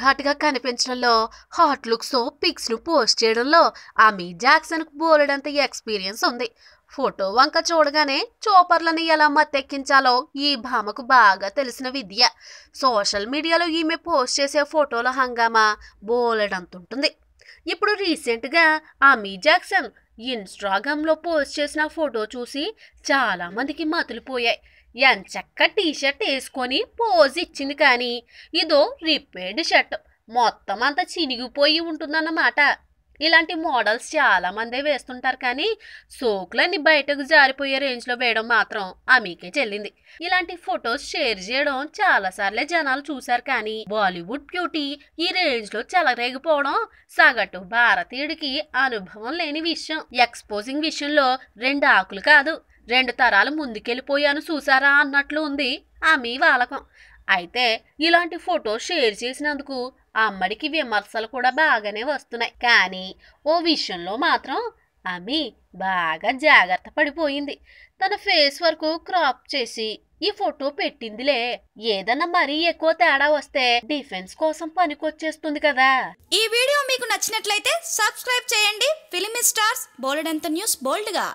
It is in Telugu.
హాట్ గా కనిపించడంలో, హాట్ లుక్స్ తో పిక్స్ ను పోస్ట్ చేయడంలో అమీ జాక్సన్ కు బోలెడంత ఎక్స్పీరియన్స్ ఉంది. ఫోటో వంక చూడగానే చోపర్లని ఎలా మత్తెక్కించాలో ఈ భామకు బాగా తెలిసిన విద్య. సోషల్ మీడియాలో ఈమె పోస్ట్ చేసే ఫోటోల హంగామా బోలెడంతుంటుంది. ఇప్పుడు రీసెంట్ గా అమీ జాక్సన్ ఇన్స్టాగ్రామ్ లో పోస్ట్ చేసిన ఫోటో చూసి చాలా మందికి మతులుపోయాయి. ఎంచక్క టీషర్ట్ వేసుకొని పోజ్ ఇచ్చింది, కానీ ఇదో రిపేర్డ్ షర్ట్, మొత్తం అంతా చినిగిపోయి ఉంటుందన్నమాట. ఇలాంటి మోడల్స్ చాలా మందే వేస్తుంటారు, కానీ సోకులన్నీ బయటకు జారిపోయే రేంజ్ లో వేయడం మాత్రం ఆమెకే చెల్లింది. ఇలాంటి ఫొటోస్ షేర్ చేయడం చాలా సార్లే జనాలు చూశారు, కానీ బాలీవుడ్ బ్యూటీ ఈ రేంజ్ లో చెలరేగిపోవడం సగటు భారతీయుడికి అనుభవం లేని విషయం. ఎక్స్పోజింగ్ విషయంలో 2 ఆకులు కాదు, 2 తరాలు ముందుకెళ్ళిపోయాను చూసారా అన్నట్లు ఉంది ఆమె వాలకం. అయితే ఇలాంటి ఫోటో షేర్ చేసినందుకు అమ్మడికి విమర్శలు కూడా బాగానే వస్తున్నాయి, కానీ ఓ విషయంలో మాత్రం ఆమె బాగా జాగ్రత్త పడిపోయింది. తన ఫేస్ వరకు క్రాప్ చేసి ఈ ఫోటో పెట్టిందిలే. ఏదన్నా మరీ ఎక్కువ తేడా వస్తే డిఫెన్స్ కోసం పనికొచ్చేస్తుంది కదా. ఈ వీడియో మీకు నచ్చినట్లయితే సబ్స్క్రైబ్ చేయండి. ఫిలిమి స్టార్స్ బోలెడంత న్యూస్ బోల్డ్ గా.